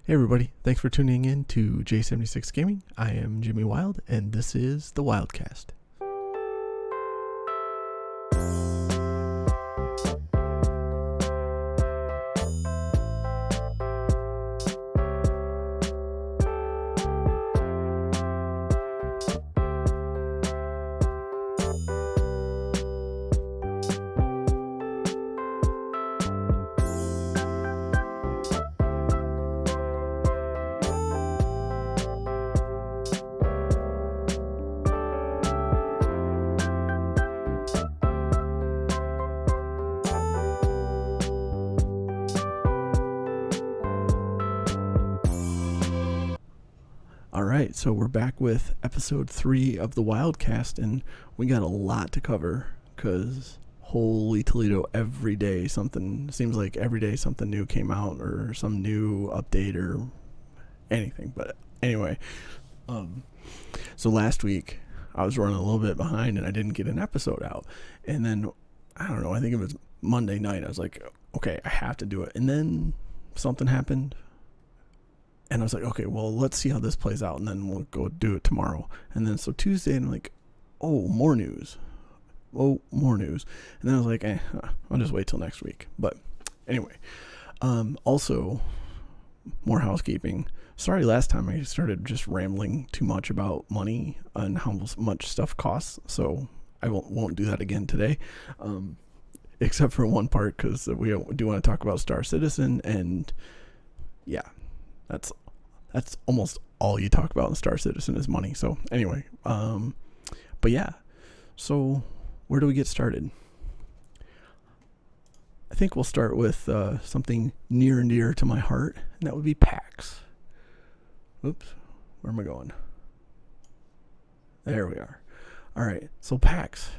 Hey everybody, thanks for tuning in to j76 Gaming. I am Jimmy Wild, and this is the Wildcast. Alright, so we're back with episode 3 of the Wildcast, and we got a lot to cover, because holy Toledo, every day something new came out, or some new update, or anything. But anyway, so last week I was running a little bit behind and I didn't get an episode out, and then I don't know, I think it was Monday night, I was like, okay, I have to do it, and then something happened. And I was like, okay, well, let's see how this plays out, and then we'll go do it tomorrow. And then so Tuesday, and I'm like, oh, more news. And then I was like, I'll just wait till next week. But anyway, also, more housekeeping. Sorry, last time I started just rambling too much about money and how much stuff costs. So I won't do that again today, except for one part, because we do want to talk about Star Citizen, and yeah. That's almost all you talk about in Star Citizen is money. So anyway, but yeah, so where do we get started? I think we'll start with something near and dear to my heart, and that would be PAX. Oops, where am I going? There we are. All right, so PAX.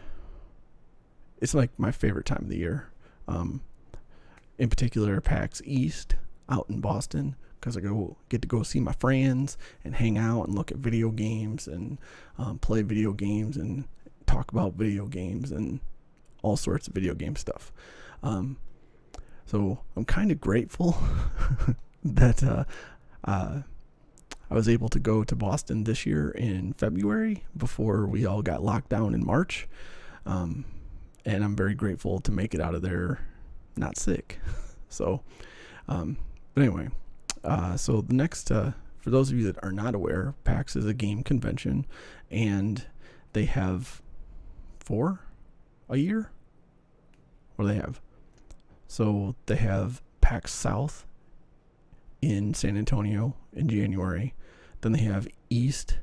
It's like my favorite time of the year. In particular, PAX East out in Boston, because I get to go see my friends and hang out and look at video games and play video games and talk about video games and all sorts of video game stuff. So I'm kind of grateful that I was able to go to Boston this year in February before we all got locked down in March. And I'm very grateful to make it out of there not sick. So, but anyway. So the next, for those of you that are not aware, PAX is a game convention, and they have 4 a year. What do they have? So they have PAX South in San Antonio in January. Then they have East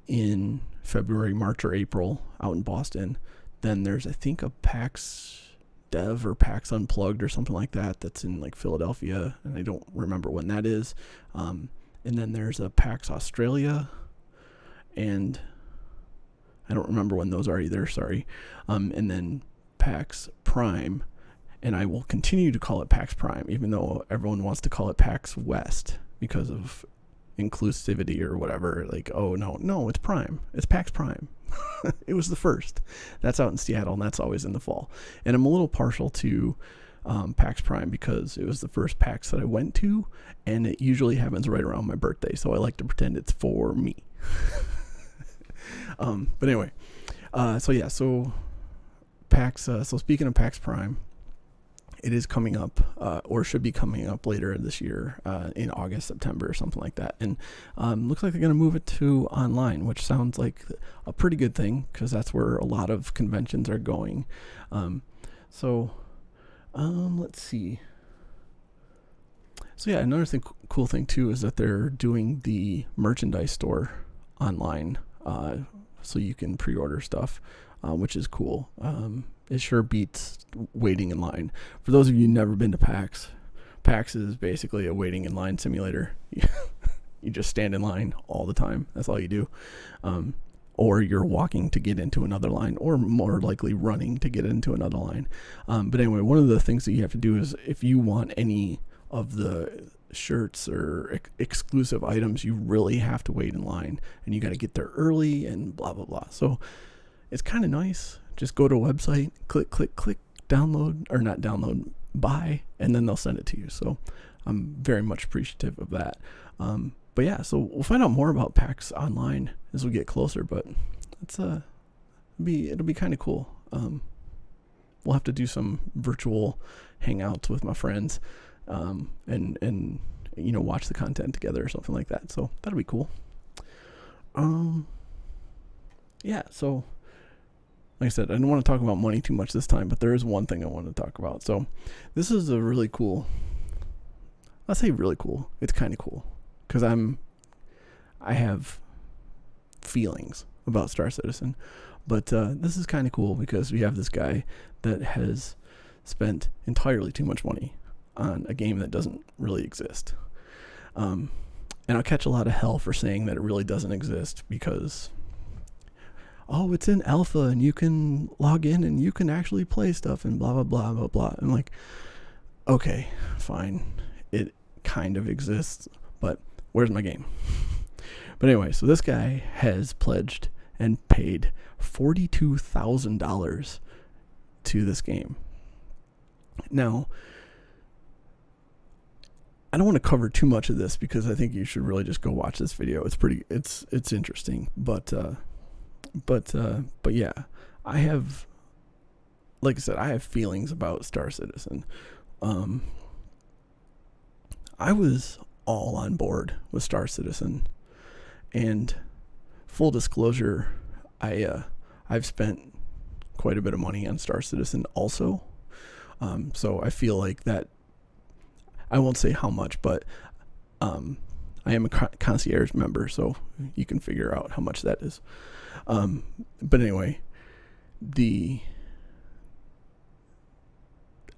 in February, March, or April out in Boston. Then there's, I think, a PAX Dev or PAX Unplugged or something like that that's in like Philadelphia, and I don't remember when that is. And then there's a PAX Australia, and I don't remember when those are either, sorry. And then PAX Prime, and I will continue to call it PAX Prime, even though everyone wants to call it PAX West because of inclusivity or whatever. Like, oh no, it's Prime. It's PAX Prime. It was the first. That's out in Seattle, and that's always in the fall. And I'm a little partial to PAX Prime because it was the first PAX that I went to, and it usually happens right around my birthday, so I like to pretend it's for me. But anyway, so PAX. So speaking of PAX Prime, it is coming up, or should be coming up later this year, in August, September, or something like that. And looks like they're going to move it to online, which sounds like a pretty good thing, because that's where a lot of conventions are going. Let's see. So yeah, another cool thing too is that they're doing the merchandise store online, so you can pre-order stuff, which is cool. It sure beats waiting in line. For those of you who've never been to PAX, PAX is basically a waiting in line simulator. You just stand in line all the time. That's all you do. Or you're walking to get into another line, or more likely running to get into another line. But anyway, one of the things that you have to do is, if you want any of the shirts or exclusive items, you really have to wait in line, and you got to get there early and blah, blah, blah. So it's kind of nice. Just go to a website, click, download, or not download, buy, and then they'll send it to you. So I'm very much appreciative of that. But yeah, so we'll find out more about PAX Online as we get closer, but it'll be kind of cool. We'll have to do some virtual hangouts with my friends, and watch the content together or something like that. So that'll be cool. Yeah, so like I said, I don't want to talk about money too much this time, but there is one thing I want to talk about. So this is a really cool, I'll say really cool. It's kind of cool because I have feelings about Star Citizen, but this is kind of cool because we have this guy that has spent entirely too much money on a game that doesn't really exist. And I'll catch a lot of hell for saying that it really doesn't exist because, oh, it's in alpha and you can log in and you can actually play stuff and blah, blah, blah, blah, blah. I'm like, okay, fine. It kind of exists, but where's my game? But anyway, so this guy has pledged and paid $42,000 to this game. Now, I don't want to cover too much of this because I think you should really just go watch this video. It's interesting, but yeah, I have, like I said, I have feelings about Star Citizen. I was all on board with Star Citizen, and full disclosure, I've spent quite a bit of money on Star Citizen also. So I feel like that, I won't say how much, but I am a concierge member, so you can figure out how much that is. But anyway,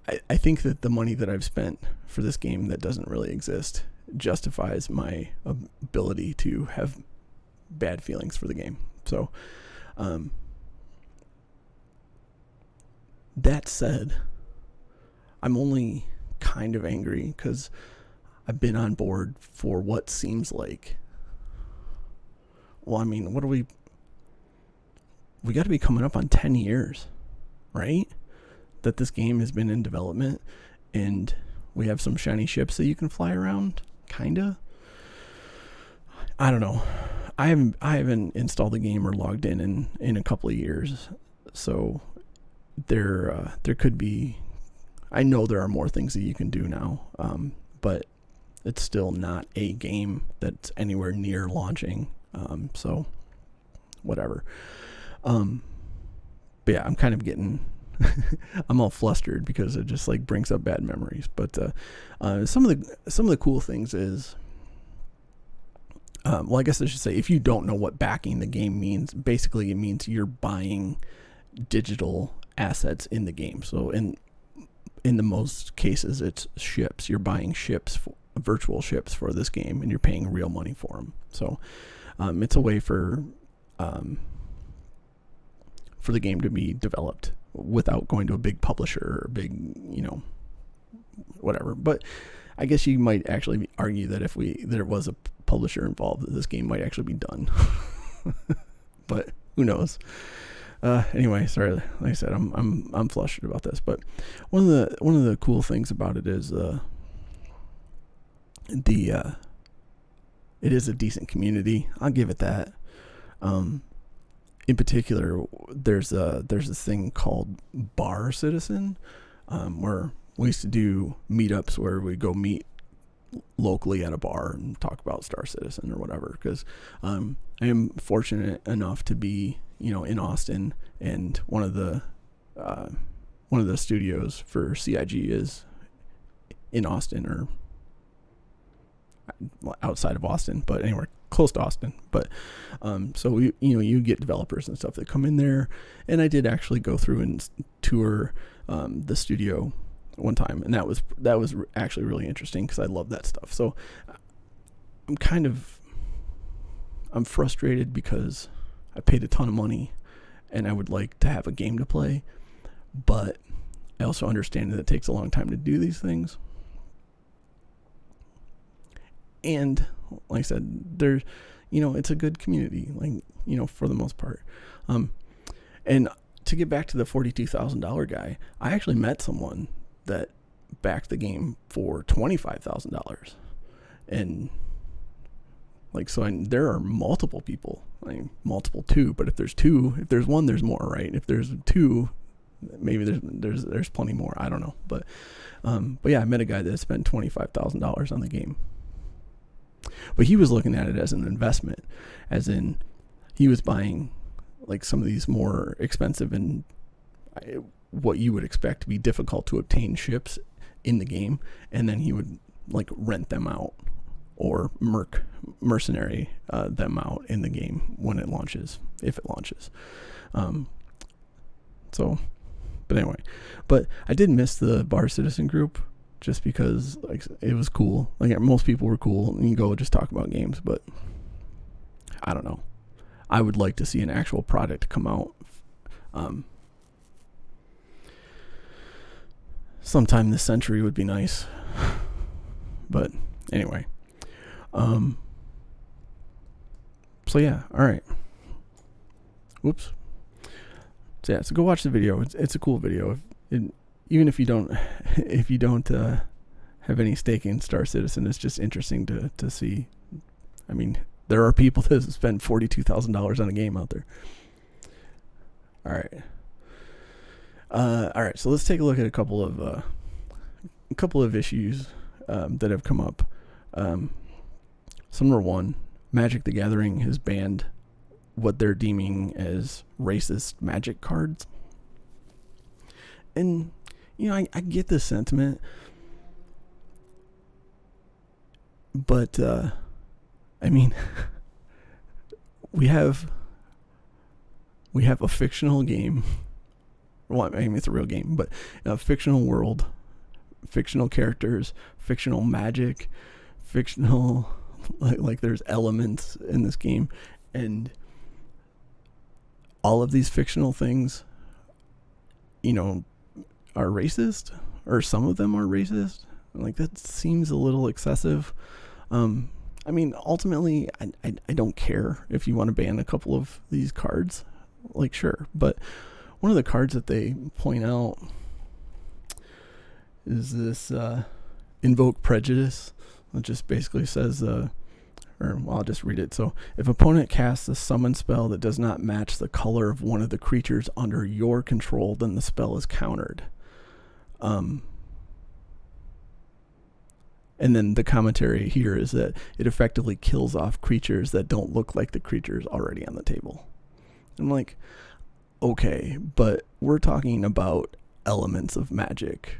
I think that the money that I've spent for this game that doesn't really exist justifies my ability to have bad feelings for the game. So, that said, I'm only kind of angry because I've been on board for what seems like, well, I mean, we got to be coming up on 10 years, right? That this game has been in development, and we have some shiny ships that you can fly around, kinda. I don't know. I haven't installed the game or logged in a couple of years, so there could be. I know there are more things that you can do now, but it's still not a game that's anywhere near launching. So whatever. But yeah, I'm kind of getting. I'm all flustered because it just like brings up bad memories. But some of the cool things is, well, I guess I should say, if you don't know what backing the game means, basically it means you're buying digital assets in the game. So in the most cases, it's ships. You're buying ships, virtual ships for this game, and you're paying real money for them. So it's a way for the game to be developed without going to a big publisher or a big, whatever. But I guess you might actually argue that if there was a publisher involved, this game might actually be done. But who knows? Anyway, sorry. Like I said, I'm flustered about this. But one of the cool things about it is it is a decent community. I'll give it that. In particular, there's this thing called Bar Citizen, where we used to do meetups where we go meet locally at a bar and talk about Star Citizen or whatever. Because I am fortunate enough to be, in Austin, and one of the studios for CIG is in Austin or outside of Austin, but anywhere close to Austin. But so you get developers and stuff that come in there, and I did actually go through and tour the studio one time, and that was actually really interesting because I love that stuff. So I'm frustrated because I paid a ton of money and I would like to have a game to play, but I also understand that it takes a long time to do these things. And like I said, there's, it's a good community, for the most part. And to get back to the $42,000 guy, I actually met someone that backed the game for $25,000. And like, so there are multiple people, multiple two, but if there's one, there's more, right? If there's two, maybe there's plenty more. I don't know. But yeah, I met a guy that spent $25,000 on the game, but he was looking at it as an investment, as in he was buying like some of these more expensive and what you would expect to be difficult to obtain ships in the game. And then he would like rent them out or mercenary them out in the game when it launches, if it launches. But anyway, but I did miss the Bar Citizen group just because like it was cool. Like most people were cool and you go just talk about games, but I don't know. I would like to see an actual product come out sometime this century would be nice. But anyway. So yeah, all right. Whoops. So yeah, so go watch the video. It's a cool video. Even if you don't have any stake in Star Citizen, it's just interesting to see. I mean, there are people that spend $42,000 on a game out there. All right. So let's take a look at a couple of issues that have come up. So number one, Magic the Gathering has banned what they're deeming as racist Magic cards. And, you know, I get the sentiment, but, I mean, we have a fictional game. Well, I mean, it's a real game, but a fictional world, fictional characters, fictional magic, fictional, like there's elements in this game, and all of these fictional things, you know, are racist, or some of them are racist. Like, that seems a little excessive. I mean, ultimately, I don't care if you want to ban a couple of these cards, like, sure. But one of the cards that they point out is this Invoke Prejudice. It just basically says, I'll just read it. So, if opponent casts a summon spell that does not match the color of one of the creatures under your control, then the spell is countered. And then the commentary here is that it effectively kills off creatures that don't look like the creatures already on the table. I'm like, okay, but we're talking about elements of magic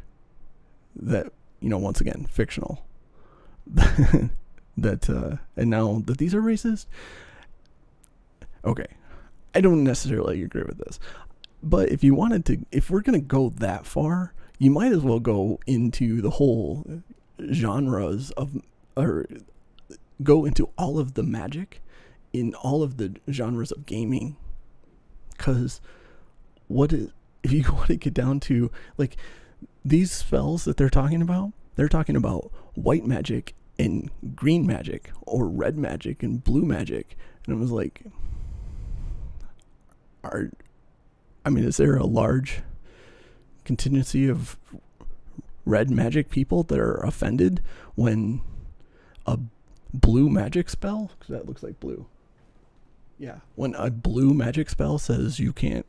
that, you know, once again, fictional. And now that these are racist, okay, I don't necessarily agree with this, but if we're gonna go that far, you might as well go into the whole genres or go into all of the magic in all of the genres of gaming, because if you want to get down to like these spells that they're talking about white magic and green magic, or red magic and blue magic. And I was like, is there a large contingency of red magic people that are offended when a blue magic spell, because that looks like blue. Yeah. When a blue magic spell says you can't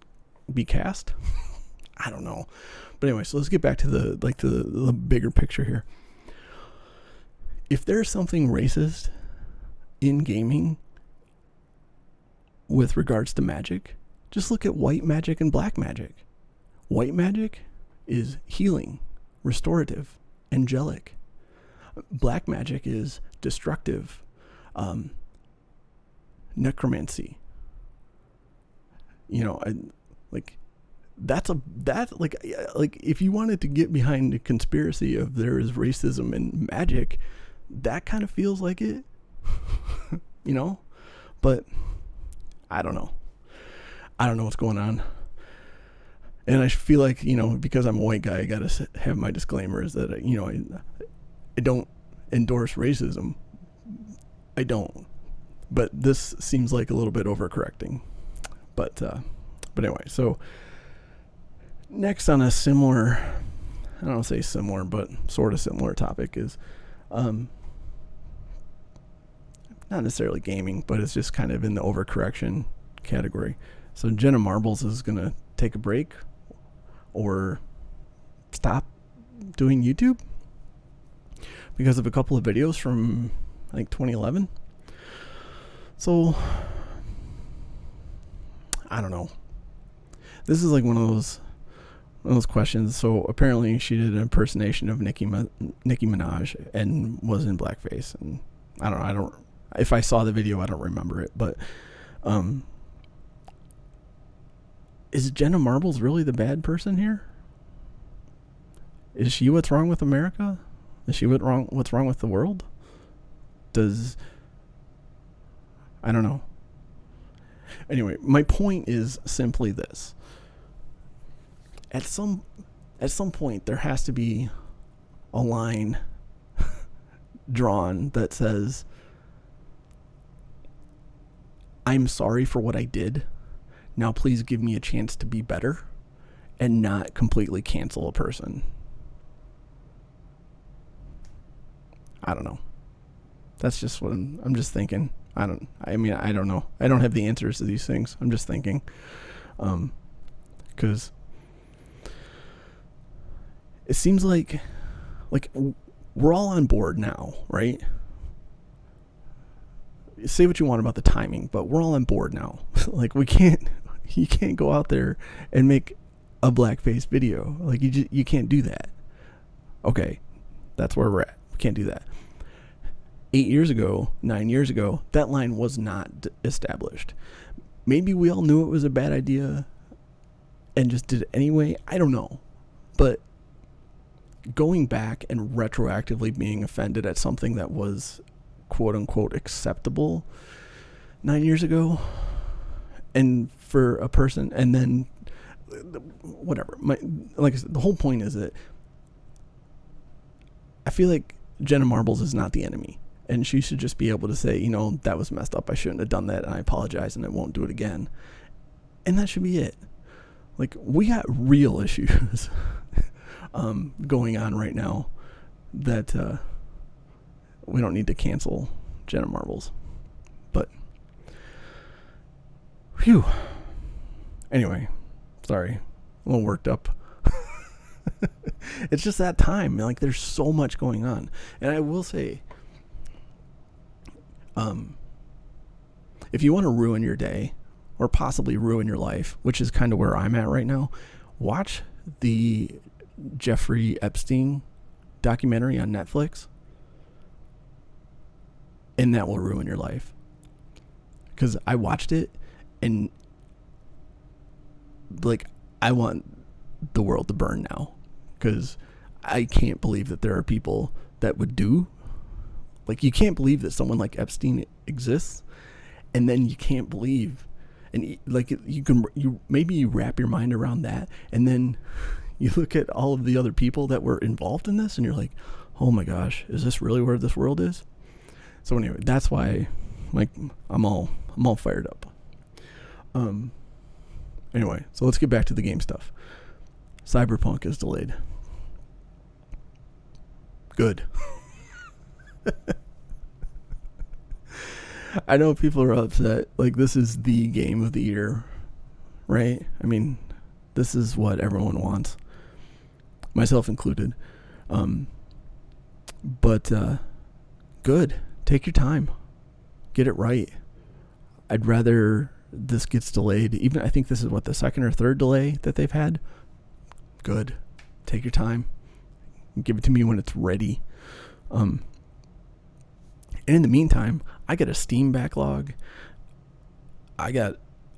be cast? I don't know. But anyway, so let's get back to the bigger picture here. If there's something racist in gaming with regards to magic, just look at white magic and black magic. White magic is healing, restorative, angelic. Black magic is destructive, necromancy. You know, if you wanted to get behind the conspiracy of there is racism in magic, that kind of feels like it, you know, but I don't know what's going on. And I feel like, you know, because I'm a white guy, I got to have my disclaimers that, you know, I don't endorse racism. I don't. But this seems like a little bit overcorrecting. But anyway, so next on a similar I don't say similar, but sort of similar topic is not necessarily gaming, but it's just kind of in the overcorrection category. So Jenna Marbles is going to take a break or stop doing YouTube because of a couple of videos from, I think, 2011. So, I don't know. This is like one of those questions. So apparently she did an impersonation of Nicki Minaj and was in blackface. And I don't know. If I saw the video, I don't remember it. But is Jenna Marbles really the bad person here? Is she what's wrong with America? Is she what's wrong with the world? I don't know. Anyway, my point is simply this. At some point, there has to be a line drawn that says, I'm sorry for what I did. Now please give me a chance to be better and not completely cancel a person. I don't know. That's just what I'm just thinking. I don't know. I don't have the answers to these things. I'm just thinking. 'Cause it seems like we're all on board now, right? Say what you want about the timing, but we're all on board now. Like you can't go out there and make a blackface video. Like you can't do that. Okay. That's where we're at. We can't do that. 9 years ago, that line was not established. Maybe we all knew it was a bad idea and just did it anyway. I don't know. But going back and retroactively being offended at something that was quote unquote acceptable 9 years ago, and for a person, and then whatever. Like I said, the whole point is that I feel like Jenna Marbles is not the enemy. And she should just be able to say, that was messed up. I shouldn't have done that. And I apologize and I won't do it again. And that should be it. Like, we got real issues going on right now that we don't need to cancel Jenna Marbles. But, phew. Anyway, sorry. A little worked up. It's just that time. Like, there's so much going on. And I will say, if you want to ruin your day or possibly ruin your life, which is kind of where I'm at right now, watch the Jeffrey Epstein documentary on Netflix, and that will ruin your life. Because I watched it, and like, I want the world to burn now, because I can't believe that there are people that would do. Like, you can't believe that someone like Epstein exists, and then you can't believe, and like, you wrap your mind around that, and then you look at all of the other people that were involved in this, and you're like, oh my gosh, is this really where this world is? So anyway, that's why, like, I'm all fired up. Anyway, so let's get back to the game stuff. Cyberpunk is delayed. Good. I know people are upset. Like, this is the game of the year, right? I mean, this is what everyone wants, myself included. But good. Take your time. Get it right. I'd rather this gets delayed. Even, I think this is the second or third delay that they've had. Good. Take your time. Give it to me when it's ready. And in the meantime, I got a Steam backlog. I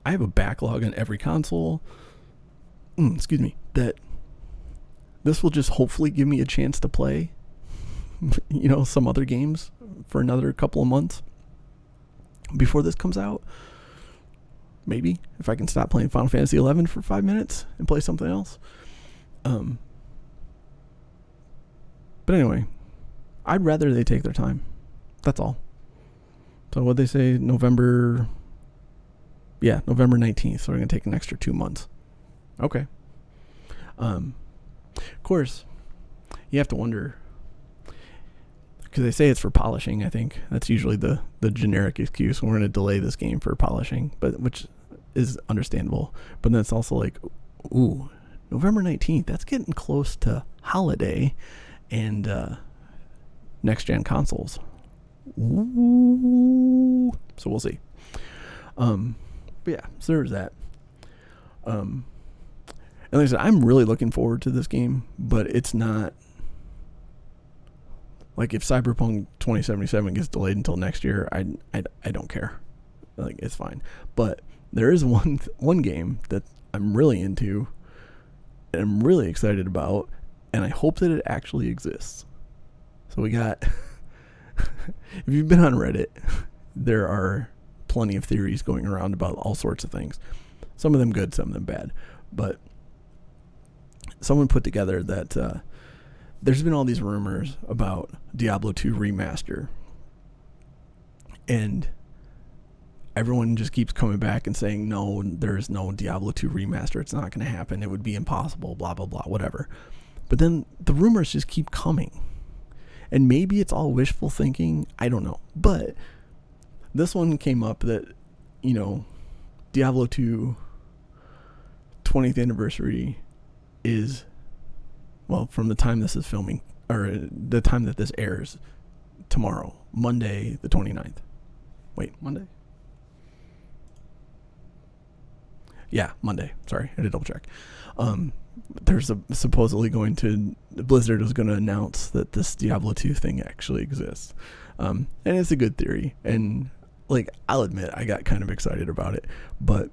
have a backlog on every console. Excuse me. That this will just hopefully give me a chance to play, some other games for another couple of months before this comes out. Maybe if I can stop playing Final Fantasy 11 for 5 minutes and play something else. But anyway, I'd rather they take their time. That's all. So what they say, November 19th. So we're going to take an extra 2 months. Okay. Of course, you have to wonder, because they say it's for polishing. I think that's usually the generic excuse. We're going to delay this game for polishing, but which is understandable. But then it's also like, ooh, November 19th. That's getting close to holiday and next gen consoles. Ooh. So we'll see. But yeah, so there's that. And like I said, I'm really looking forward to this game, but it's not like if Cyberpunk 2077 gets delayed until next year, I don't care. Like, it's fine. But there is one game that I'm really into and I'm really excited about, and I hope that it actually exists. So we got if you've been on Reddit, there are plenty of theories going around about all sorts of things. Some of them good, some of them bad. But someone put together that there's been all these rumors about Diablo 2 remaster. And everyone just keeps coming back and saying, no, there's no Diablo 2 remaster. It's not going to happen. It would be impossible, blah, blah, blah, whatever. But then the rumors just keep coming. And maybe it's all wishful thinking. I don't know. But this one came up that, you know, Diablo 2 20th anniversary is, well, from the time this is filming, or the time that this airs, tomorrow, Monday the 29th. Wait, Monday? Yeah, Monday. Sorry, I had to double check. There's supposedly Blizzard is going to announce that this Diablo 2 thing actually exists. And it's a good theory. And, like, I'll admit, I got kind of excited about it. But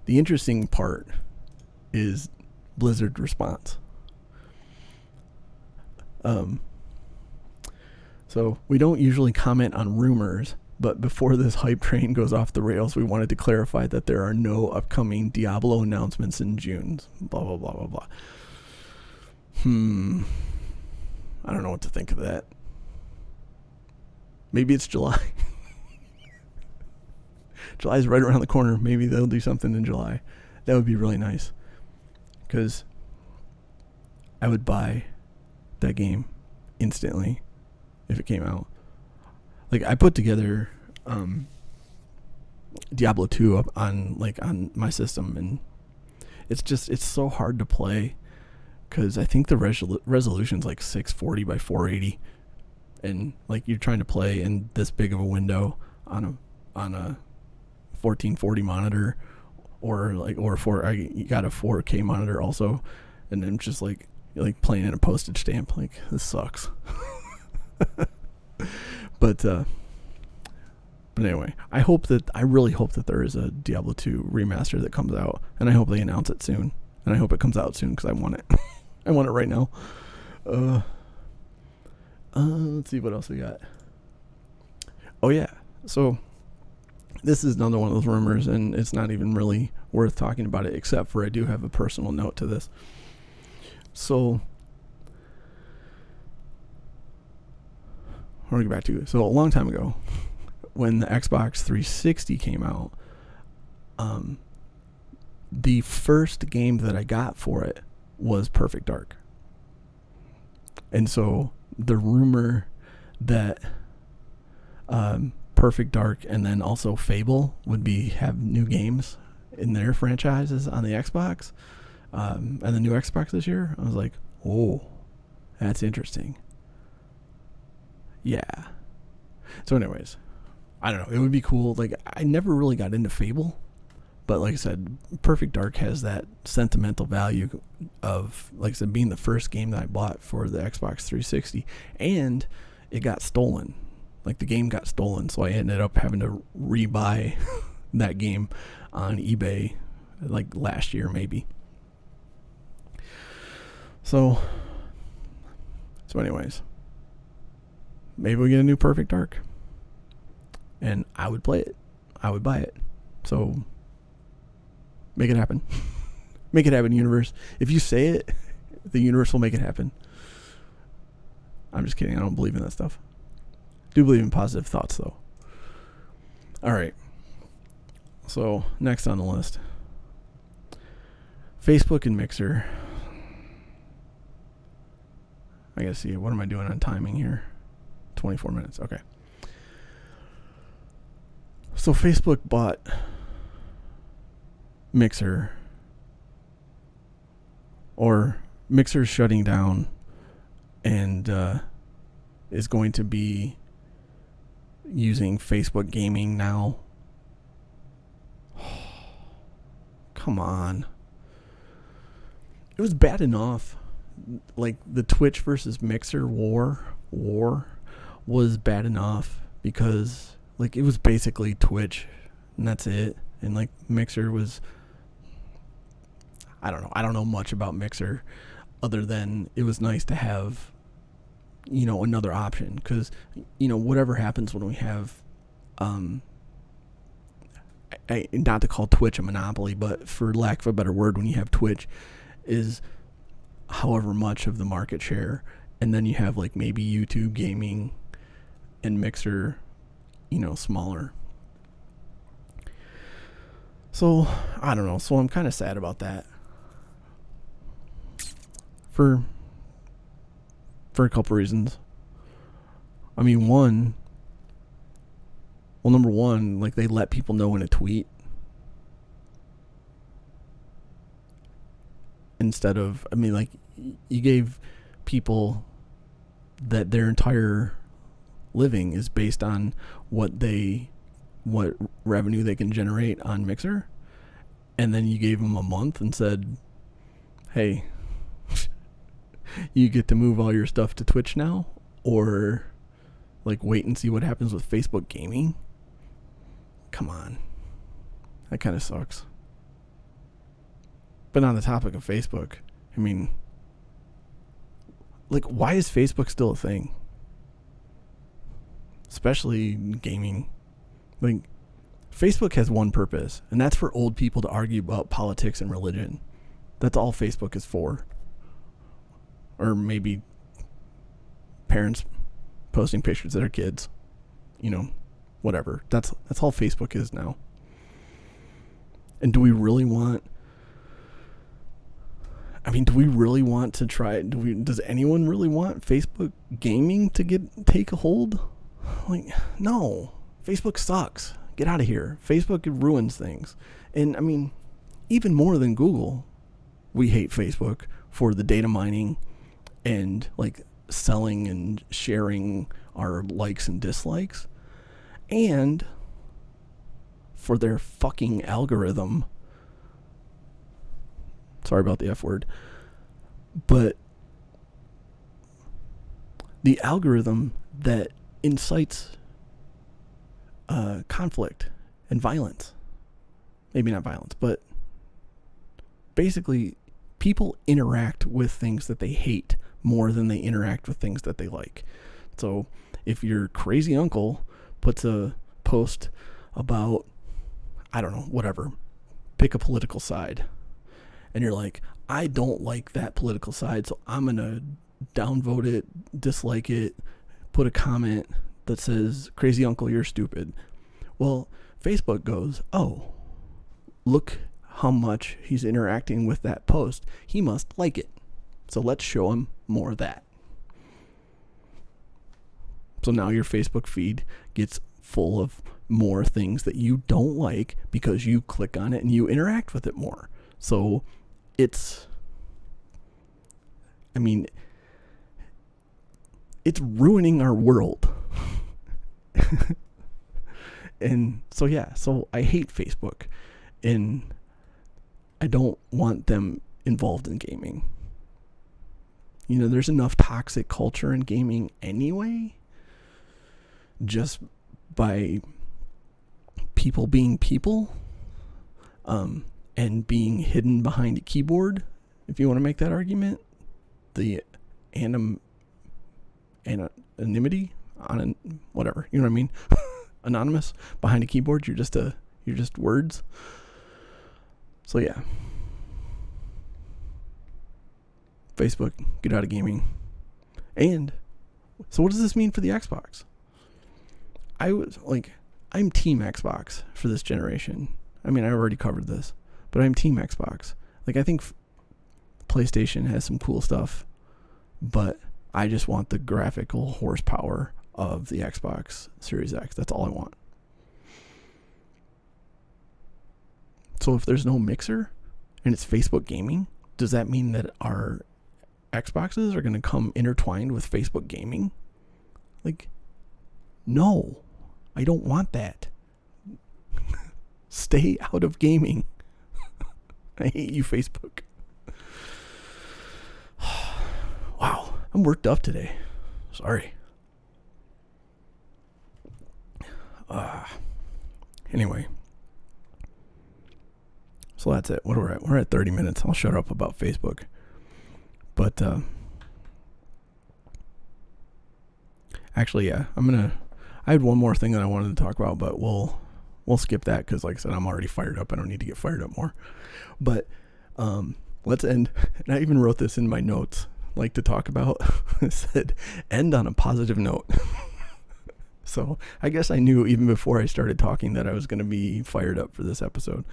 the interesting part is Blizzard's response. So we don't usually comment on rumors, but before this hype train goes off the rails, we wanted to clarify that there are no upcoming Diablo announcements in June. Blah, blah, blah, blah, blah. I don't know what to think of that. Maybe it's July. July's right around the corner. Maybe they'll do something in July. That would be really nice. Because I would buy that game instantly if it came out. Like, I put together Diablo 2 up on my system, and it's so hard to play because I think the resolution's like 640 by 480, and like you're trying to play in this big of a window on a 1440 monitor, you got a 4K monitor also, and then just like playing in a postage stamp. Like, this sucks. But anyway, I really hope that there is a Diablo 2 remaster that comes out, and I hope they announce it soon, and I hope it comes out soon because I want it. I want it right now. Let's see what else we got. Oh yeah, so this is another one of those rumors, and it's not even really worth talking about it, except for I do have a personal note to this. So I want to get back to it. So a long time ago, when the Xbox 360 came out, the first game that I got for it was Perfect Dark. And so the rumor that Perfect Dark and then also Fable would have new games in their franchises on the Xbox, and the new Xbox this year, I was like, oh, that's interesting. Yeah. So anyways, I don't know. It would be cool. Like, I never really got into Fable, but like I said, Perfect Dark has that sentimental value of, like I said, being the first game that I bought for the Xbox 360, and it got stolen. Like, the game got stolen, so I ended up having to rebuy that game on eBay, like last year maybe. So anyways, maybe we get a new Perfect Dark, and I would play it. I would buy it. So make it happen. Make it happen, universe. If you say it, the universe will make it happen. I'm just kidding. I don't believe in that stuff. Do believe in positive thoughts, though. All right. So next on the list, Facebook and Mixer. I gotta see. What am I doing on timing here? 24 minutes. Okay. So Facebook bought Mixer, or Mixer's shutting down, and is going to be using Facebook gaming now. Come on. It was bad enough. Like, the Twitch versus Mixer war was bad enough because, like, it was basically Twitch and that's it. And, like, Mixer was, I don't know much about Mixer other than it was nice to have, you know, another option, because, you know, whatever happens when we have, not to call Twitch a monopoly, but for lack of a better word, when you have Twitch is however much of the market share, and then you have like maybe YouTube gaming and Mixer, you know, smaller. So I don't know. So I'm kind of sad about that for a couple reasons. I mean, number one, like, they let people know in a tweet instead of, I mean, like, you gave people that their entire living is based on what revenue they can generate on Mixer, and then you gave them a month and said, hey, you get to move all your stuff to Twitch now, or like wait and see what happens with Facebook gaming. Come on. That kind of sucks. But on the topic of Facebook, I mean, like, why is Facebook still a thing? Especially gaming. Like, Facebook has one purpose, and that's for old people to argue about politics and religion. That's all Facebook is for. Or maybe parents posting pictures of their kids. You know, whatever. That's all Facebook is now. And do we really want to try, does anyone really want Facebook gaming to take a hold? Like, no. Facebook sucks. Get out of here. Facebook ruins things. And I mean, even more than Google, we hate Facebook for the data mining and like selling and sharing our likes and dislikes, and for their fucking algorithm. Sorry about the F word, but the algorithm that incites conflict and violence. Maybe not violence, but basically people interact with things that they hate more than they interact with things that they like. So if your crazy uncle puts a post about, I don't know, whatever, pick a political side, and you're like, I don't like that political side, so I'm going to downvote it, dislike it, put a comment that says, crazy uncle, you're stupid. Well, Facebook goes, oh, look how much he's interacting with that post. He must like it. So let's show him more of that. So now your Facebook feed gets full of more things that you don't like because you click on it and you interact with it more. So it's ruining our world. And so, yeah, so I hate Facebook, and I don't want them involved in gaming. You know, there's enough toxic culture in gaming anyway, just by people being people, and being hidden behind a keyboard, if you want to make that argument. The anonymity, whatever, you know what I mean? Anonymous behind a keyboard, you're just words. So yeah, Facebook, get out of gaming. And so what does this mean for the Xbox? I'm team Xbox for this generation. I mean, I already covered this, but I'm team Xbox. Like, I think PlayStation has some cool stuff, but I just want the graphical horsepower of the Xbox Series X. That's all I want. So if there's no mixer and it's Facebook gaming, does that mean that our Xboxes are going to come intertwined with Facebook gaming? Like, no, I don't want that. Stay out of gaming. I hate you, Facebook. Wow, I'm worked up today. Sorry. Anyway. So that's it. What are we at? We're at 30 minutes. I'll shut up about Facebook. But, actually, yeah, I had one more thing that I wanted to talk about, but we'll skip that because, like I said, I'm already fired up. I don't need to get fired up more. But, let's end. And I even wrote this in my notes, like to talk about. It said, end on a positive note. So I guess I knew even before I started talking that I was going to be fired up for this episode.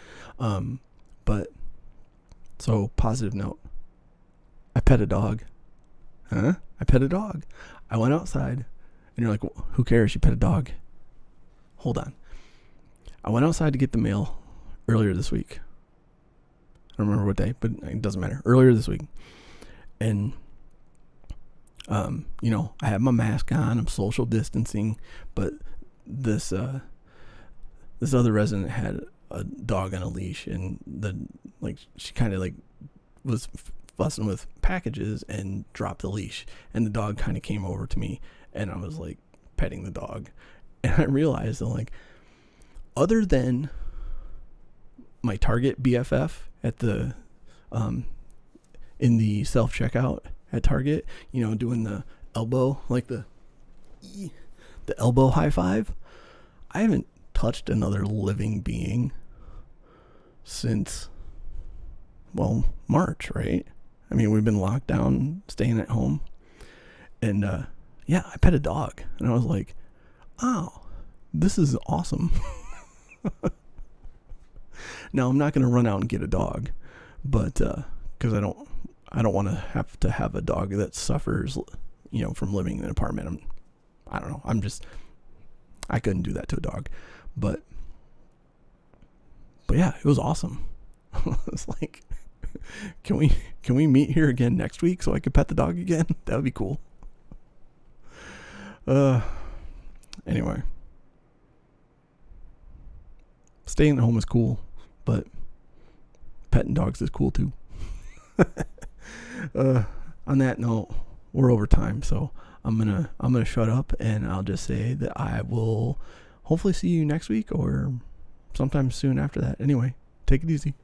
But so positive note, I pet a dog. I pet a dog. I went outside and you're like, well, who cares? You pet a dog. Hold on. I went outside to get the mail earlier this week. I don't remember what day, but it doesn't matter. Earlier this week. And, I have my mask on, I'm social distancing, but this other resident had a dog on a leash, and she kind of was fussing with packages and dropped the leash, and the dog kind of came over to me, and I was like petting the dog, and I realized that other than my Target BFF at the in the self checkout at Target, doing the elbow, the elbow high five, I haven't touched another living being since, March, right? I mean, we've been locked down, staying at home. And, I pet a dog. And I was like, oh, this is awesome. Now, I'm not going to run out and get a dog. But, because I don't want to have a dog that suffers, from living in an apartment. I don't know. I couldn't do that to a dog. But yeah, it was awesome. It's like, can we meet here again next week so I can pet the dog again? That would be cool. Anyway, staying at home is cool, but petting dogs is cool too. On that note, we're over time, so I'm gonna shut up, and I'll just say that I will hopefully see you next week or sometime soon after that. Anyway, take it easy.